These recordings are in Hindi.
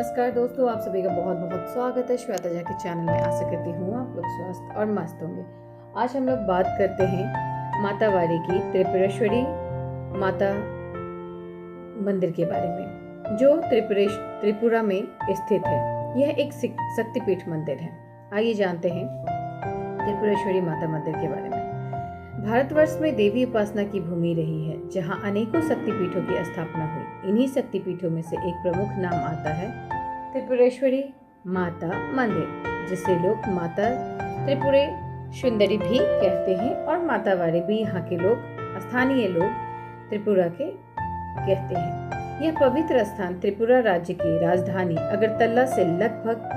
नमस्कार दोस्तों, आप सभी का बहुत बहुत स्वागत है श्वेता झा के चैनल में। आशा करती हूँ आप लोग स्वस्थ और मस्त होंगे। आज हम लोग बात करते हैं माता वाड़ी की त्रिपुरेश्वरी माता मंदिर के बारे में, जो त्रिपुरा में स्थित है। यह एक शक्तिपीठ मंदिर है। आइए जानते हैं त्रिपुरेश्वरी माता मंदिर के बारे में। भारतवर्ष में देवी उपासना की भूमि रही है, जहां अनेकों शक्तिपीठों की स्थापना हुई। इन्हीं शक्तिपीठों में से एक प्रमुख नाम आता है त्रिपुरेश्वरी माता मंदिर, जिसे लोग माता त्रिपुरे सुंदरी भी कहते हैं और माता वाड़ी भी यहाँ के लोग, स्थानीय लोग त्रिपुरा के कहते हैं। यह पवित्र स्थान त्रिपुरा राज्य की राजधानी अगरतला से लगभग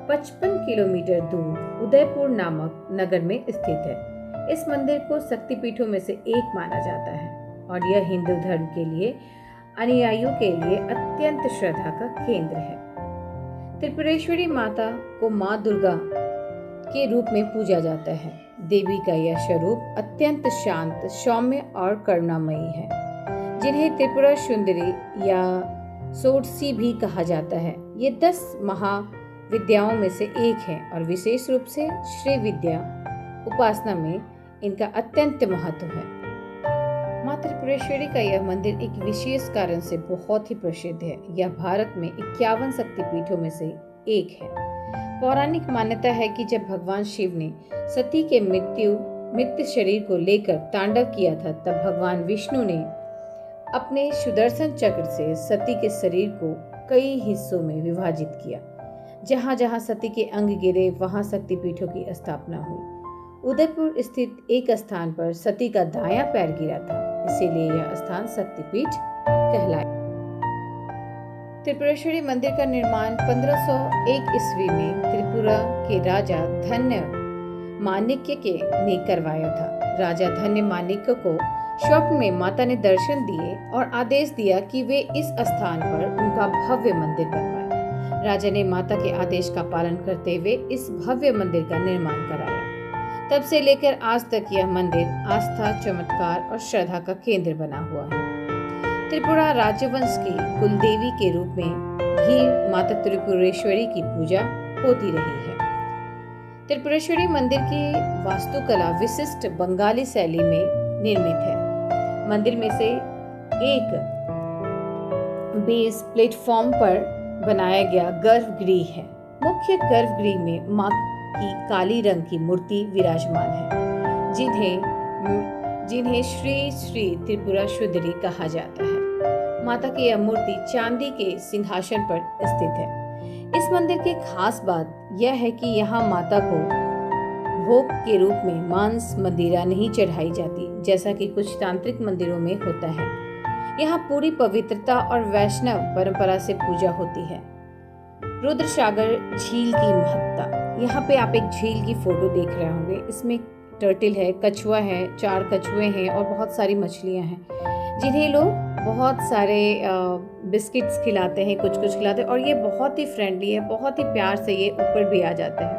55 किलोमीटर दूर उदयपुर नामक नगर में स्थित है। इस मंदिर को शक्तिपीठों में से एक माना जाता है और यह हिंदू धर्म के लिए अनुयायियों के लिए अत्यंत श्रद्धा का केंद्र है। त्रिपुरेश्वरी माता को माँ दुर्गा के रूप में पूजा जाता है। देवी का यह स्वरूप अत्यंत शांत, सौम्य और करुणामयी है, जिन्हें त्रिपुरा सुंदरी या सोडसी भी कहा जाता है। ये 10 महाविद्याओं में से एक है और विशेष रूप से श्री विद्या उपासना में इनका अत्यंत महत्व है। माँ त्रिपुरेश्वरी का यह मंदिर एक विशेष कारण से बहुत ही प्रसिद्ध है। यह भारत में 51 शक्तिपीठों में से एक है। पौराणिक मान्यता है कि जब भगवान शिव ने सती के मृत शरीर को लेकर तांडव किया था, तब भगवान विष्णु ने अपने सुदर्शन चक्र से सती के शरीर को कई हिस्सों में विभाजित किया। जहाँ जहाँ सती के अंग गिरे, वहाँ शक्तिपीठों की स्थापना हुई। उदयपुर स्थित एक स्थान पर सती का दायां पैर गिरा था, इसीलिए यह स्थान शक्तिपीठ कहलाया। त्रिपुरेश्वरी मंदिर का निर्माण 1501 ईस्वी में त्रिपुरा के राजा धन्य माणिक्य ने करवाया था। राजा धन्य माणिक्य को स्वप्न में माता ने दर्शन दिए और आदेश दिया कि वे इस स्थान पर उनका भव्य मंदिर बनवाएं। राजा ने माता के आदेश का पालन करते हुए इस भव्य मंदिर का निर्माण कराया। तब से लेकर आज तक यह मंदिर आस्था, चमत्कार और श्रद्धा का केंद्र बना हुआ है। त्रिपुरा राजवंश की कुलदेवी के रूप में भी माता त्रिपुरेश्वरी की पूजा होती रही है। त्रिपुरेश्वरी मंदिर की वास्तुकला विशिष्ट बंगाली शैली में निर्मित है। मंदिर में से एक बेस प्लेटफॉर्म पर बनाया गया गर्भगृह है। मुख्य गर्भगृह में माँ की काली रंग की मूर्ति विराजमान है, जिन्हें श्री श्री त्रिपुरा सुंदरी कहा जाता है। माता की यह मूर्ति चांदी के सिंहासन पर स्थित है। इस मंदिर की खास बात यह है कि यहाँ माता को भोग के रूप में मांस मदिरा नहीं चढ़ाई जाती, जैसा कि कुछ तांत्रिक मंदिरों में होता है। यहाँ पूरी पवित्रता और वैष्णव परंपरा से पूजा होती है। रुद्रसागर झील की महत्ता। यहाँ पे आप एक झील की फोटो देख रहे होंगे। इसमें टर्टल है, कछुआ है, 4 कछुए हैं और बहुत सारी मछलियाँ हैं, जिन्हें लोग बहुत सारे बिस्किट्स खिलाते हैं, कुछ खिलाते हैं और ये बहुत ही फ्रेंडली है, बहुत ही प्यार से ये ऊपर भी आ जाते हैं।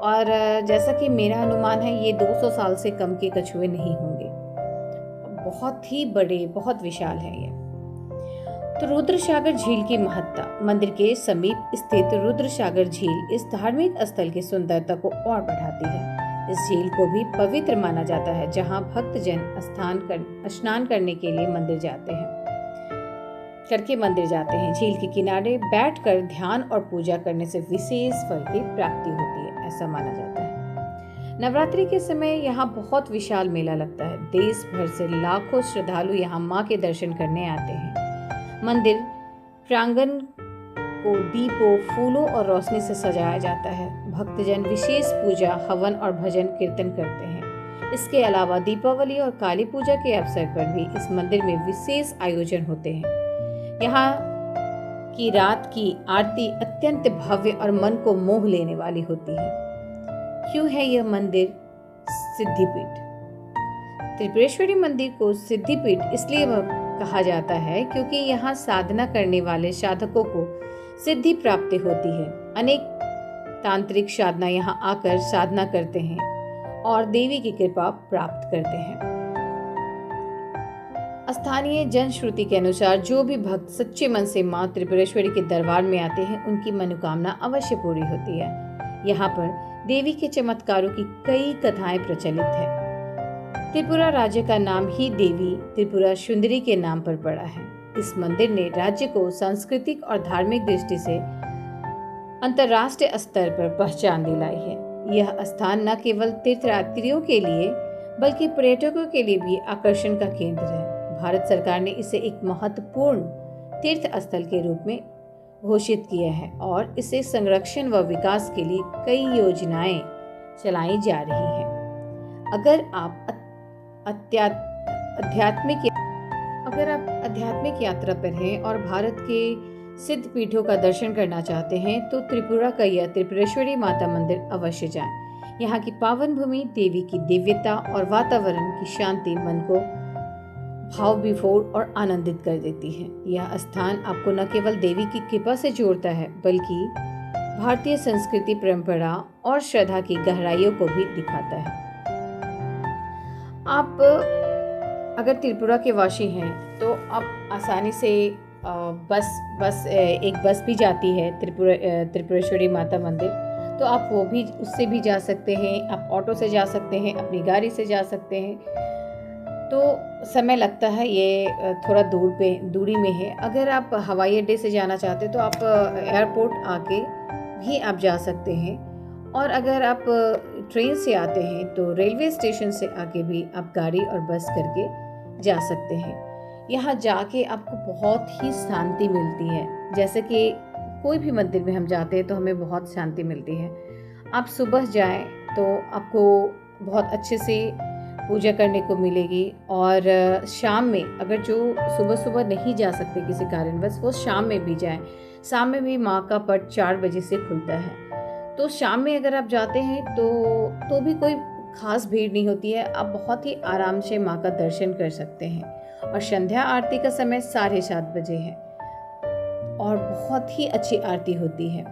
और जैसा कि मेरा अनुमान है, ये 200 साल से कम के कछुए नहीं होंगे। बहुत ही बड़े, बहुत विशाल है ये। तो रुद्रसागर झील की महत्ता। मंदिर के समीप स्थित रुद्रसागर झील इस धार्मिक स्थल की सुंदरता को और बढ़ाती है। इस झील को भी पवित्र माना जाता है, जहां भक्तजन स्नान करने के लिए मंदिर जाते हैं। झील के किनारे बैठकर ध्यान और पूजा करने से विशेष फल की प्राप्ति होती है, ऐसा माना जाता है। नवरात्रि के समय यहाँ बहुत विशाल मेला लगता है। देश भर से लाखों श्रद्धालु यहाँ माँ के दर्शन करने आते हैं। मंदिर प्रांगण को दीपों, फूलों और रोशनी से सजाया जाता है। भक्तजन विशेष पूजा, हवन और भजन कीर्तन करते हैं। इसके अलावा दीपावली और काली पूजा के अवसर पर भी इस मंदिर में विशेष आयोजन होते हैं। यहाँ की रात की आरती अत्यंत भव्य और मन को मोह लेने वाली होती है। क्यों है यह मंदिर सिद्धिपीठ? त्रिपुरेश्वरी मंदिर को सिद्धिपीठ इसलिए कहा जाता है क्योंकि यहाँ साधना करने वाले साधकों को सिद्धि प्राप्ति होती है। अनेक तांत्रिक साधना यहाँ आकर साधना करते हैं और देवी की कृपा प्राप्त करते हैं। स्थानीय जनश्रुति के अनुसार जो भी भक्त सच्चे मन से मां त्रिपुरेश्वरी के दरबार में आते हैं उनकी मनोकामना अवश्य पूरी होती है। यहाँ पर देवी के चमत्कारों की कई कथाएं प्रचलित है। त्रिपुरा राज्य का नाम ही देवी त्रिपुरा सुंदरी के नाम पर पड़ा है। इस मंदिर ने राज्य को सांस्कृतिक और धार्मिक दृष्टि से अंतर्राष्ट्रीय स्तर पर पहचान दिलाई है। यह स्थान न केवल तीर्थयात्रियों के लिए बल्कि पर्यटकों के लिए भी आकर्षण का केंद्र है। भारत सरकार ने इसे एक महत्वपूर्ण तीर्थ स्थल के रूप में घोषित किया है और इसे संरक्षण व विकास के लिए कई योजनाएं चलाई जा रही हैं। अगर आप आध्यात्मिक यात्रा पर हैं और भारत के सिद्ध पीठों का दर्शन करना चाहते हैं तो त्रिपुरा का यह त्रिपुरेश्वरी माता मंदिर अवश्य जाएं। यहाँ की पावन भूमि, देवी की दिव्यता और वातावरण की शांति मन को भाव विभोर और आनंदित कर देती है। यह स्थान आपको न केवल देवी की कृपा से जोड़ता है बल्कि भारतीय संस्कृति, परंपरा और श्रद्धा की गहराइयों को भी दिखाता है। आप अगर त्रिपुरा के वासी हैं तो आप आसानी से एक बस भी जाती है त्रिपुरेश्वरी माता मंदिर, तो आप वो भी उससे भी जा सकते हैं। आप ऑटो से जा सकते हैं, अपनी गाड़ी से जा सकते हैं। तो समय लगता है, ये थोड़ा दूरी में है। अगर आप हवाई अड्डे से जाना चाहते हैं तो आप एयरपोर्ट आके भी आप जा सकते हैं, और अगर आप ट्रेन से आते हैं तो रेलवे स्टेशन से आके भी आप गाड़ी और बस करके जा सकते हैं। यहाँ जाके आपको बहुत ही शांति मिलती है। जैसे कि कोई भी मंदिर में हम जाते हैं तो हमें बहुत शांति मिलती है। आप सुबह जाएं तो आपको बहुत अच्छे से पूजा करने को मिलेगी, और शाम में अगर जो सुबह नहीं जा सकते किसी कारणवश, वो शाम में भी जाएं। शाम में भी माँ का पट 4 बजे से खुलता है, तो शाम में अगर आप जाते हैं तो भी कोई खास भीड़ नहीं होती है। आप बहुत ही आराम से माँ का दर्शन कर सकते हैं। और संध्या आरती का समय 7:30 बजे है और बहुत ही अच्छी आरती होती है।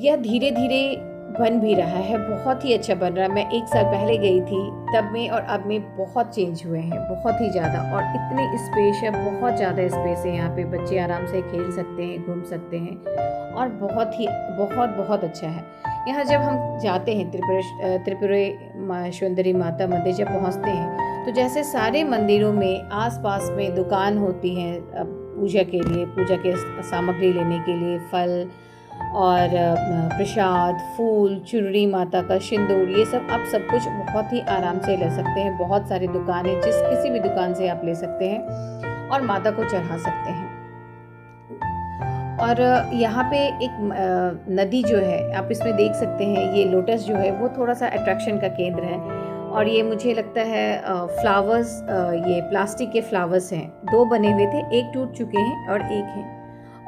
यह धीरे धीरे बन भी रहा है, बहुत ही अच्छा बन रहा है। मैं 1 साल पहले गई थी, तब में और अब में बहुत चेंज हुए हैं, बहुत ही ज़्यादा। और इतने स्पेस है, बहुत ज़्यादा स्पेस है। यहाँ पे बच्चे आराम से खेल सकते हैं, घूम सकते हैं, और बहुत अच्छा है। यहाँ जब हम जाते हैं त्रिपुरा सुंदरी माता मंदिर जब पहुँचते हैं तो जैसे सारे मंदिरों में आसपास में दुकान होती हैं पूजा के सामग्री लेने के लिए, फल और प्रसाद, फूल, चुनरी, माता का सिंदूर, ये सब आप सब कुछ बहुत ही आराम से ले सकते हैं। बहुत सारी दुकानें, किसी भी दुकान से आप ले सकते हैं और माता को चढ़ा सकते हैं। और यहाँ पे एक नदी जो है, आप इसमें देख सकते हैं, ये लोटस जो है वो थोड़ा सा अट्रैक्शन का केंद्र है। और ये मुझे लगता है फ्लावर्स, ये प्लास्टिक के फ्लावर्स हैं। 2 बने हुए थे, एक टूट चुके हैं और एक हैं।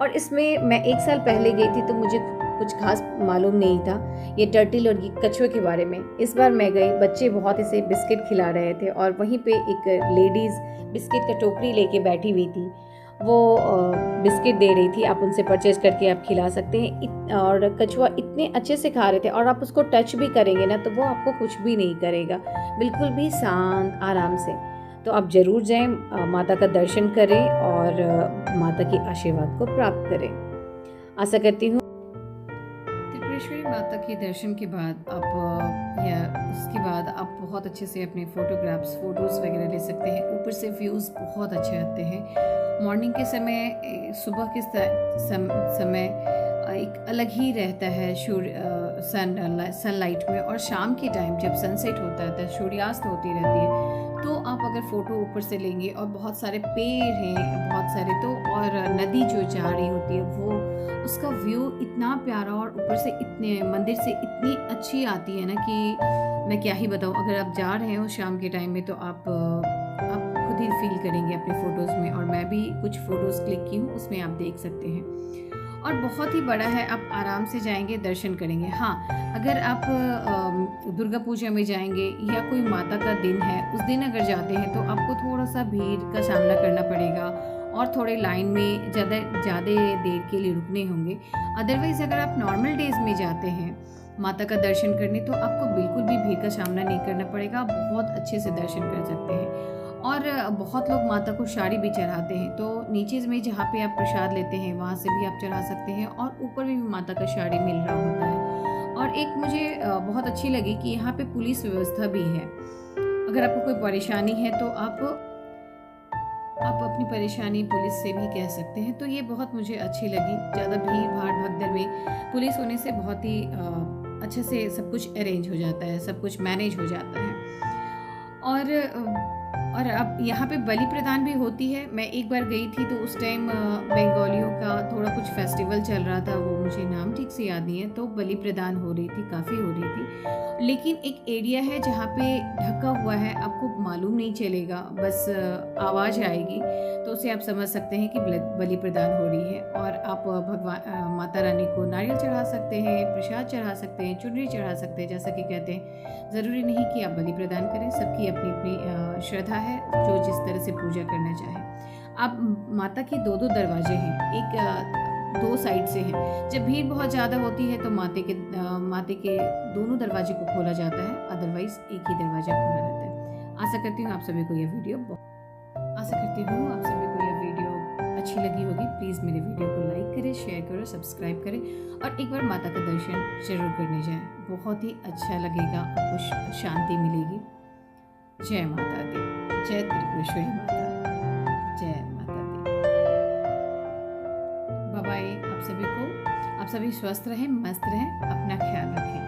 और इसमें मैं 1 साल पहले गई थी तो मुझे कुछ खास मालूम नहीं था ये टर्टल और ये कछुए के बारे में। इस बार मैं गई, बच्चे बहुत इसे बिस्किट खिला रहे थे, और वहीं पे एक लेडीज़ बिस्किट का टोकरी लेके बैठी हुई थी। वो बिस्किट दे रही थी, आप उनसे परचेज करके आप खिला सकते हैं। और कछुआ इतने अच्छे से खा रहे थे, और आप उसको टच भी करेंगे ना तो वो आपको कुछ भी नहीं करेगा, बिल्कुल भी शांत आराम से। तो आप ज़रूर जाएं, माता का दर्शन करें और माता की आशीर्वाद को प्राप्त करें। आशा करती हूँ त्रिपुरेश्वरी माता के दर्शन के बाद उसके बाद आप बहुत अच्छे से अपने फोटोज़ वगैरह ले सकते हैं। ऊपर से व्यूज़ बहुत अच्छे आते हैं। मॉर्निंग के समय, सुबह के समय एक अलग ही रहता है सनलाइट में, और शाम के टाइम जब सनसेट होता है, सूर्यास्त होती रहती है, तो आप अगर फ़ोटो ऊपर से लेंगे, और बहुत सारे पेड़ हैं बहुत सारे, तो और नदी जो जा रही होती है वो, उसका व्यू इतना प्यारा, और ऊपर से इतने मंदिर से इतनी अच्छी आती है ना कि मैं क्या ही बताऊँ। अगर आप जा रहे हो शाम के टाइम में तो आप खुद ही फील करेंगे अपने फ़ोटोज़ में। और मैं भी कुछ फ़ोटोज़ क्लिक की हूँ, उसमें आप देख सकते हैं। और बहुत ही बड़ा है, आप आराम से जाएंगे, दर्शन करेंगे। हाँ, अगर आप दुर्गा पूजा में जाएंगे या कोई माता का दिन है, उस दिन अगर जाते हैं तो आपको थोड़ा सा भीड़ का सामना करना पड़ेगा, और थोड़े लाइन में ज़्यादा देर के लिए रुकने होंगे। अदरवाइज़ अगर आप नॉर्मल डेज़ में जाते हैं माता का दर्शन करने, तो आपको बिल्कुल भी भीड़ का सामना नहीं करना पड़ेगा, आप बहुत अच्छे से दर्शन कर सकते हैं। और बहुत लोग माता को साड़ी भी चढ़ाते हैं। तो नीचे में जहाँ पे आप प्रसाद लेते हैं वहाँ से भी आप चढ़ा सकते हैं, और ऊपर भी माता का साड़ी मिल रहा होता है। और एक मुझे बहुत अच्छी लगी कि यहाँ पे पुलिस व्यवस्था भी है। अगर आपको कोई परेशानी है तो आप अपनी परेशानी पुलिस से भी कह सकते हैं। तो ये बहुत मुझे अच्छी लगी। ज़्यादा भीड़ भाड़ भगदड़ में पुलिस होने से बहुत ही अच्छे से सब कुछ अरेंज हो जाता है, सब कुछ मैनेज हो जाता है। और अब यहाँ पे बलि प्रदान भी होती है। मैं एक बार गई थी तो उस टाइम बंगालियों का थोड़ा कुछ फेस्टिवल चल रहा था, वो मुझे नाम ठीक से याद नहीं है। तो बलि प्रदान हो रही थी, काफ़ी हो रही थी। लेकिन एक एरिया है जहाँ पे ढका हुआ है, आपको मालूम नहीं चलेगा, बस आवाज़ आएगी तो उससे आप समझ सकते हैं कि बलि प्रदान हो रही है। और आप भगवान माता रानी को नारियल चढ़ा सकते हैं, प्रसाद चढ़ा सकते हैं, चुनरी चढ़ा सकते हैं। जैसा कि कहते हैं ज़रूरी नहीं कि आप बलि प्रदान करें, सबकी अपनी अपनी श्रद्धा है, जो जिस तरह से पूजा करना चाहे। अब माता के दो दरवाजे हैं, एक 2 साइड से हैं। जब भीड़ बहुत ज़्यादा होती है तो माते के दोनों दरवाजे को खोला जाता है, अदरवाइज एक ही दरवाजा खुला रहता है। आशा करती हूँ आप सभी को यह वीडियो अच्छी लगी होगी। प्लीज़ मेरे वीडियो को लाइक करें, शेयर करें, सब्सक्राइब करें, और एक बार माता का दर्शन जरूर करने जाएं। बहुत ही अच्छा लगेगा, आपको शांति मिलेगी। जय माता दी, जय त्रिपुरेश्वरी माता, जय माता दी। Bye bye. आप सभी स्वस्थ रहें, मस्त रहें, अपना ख्याल रखें।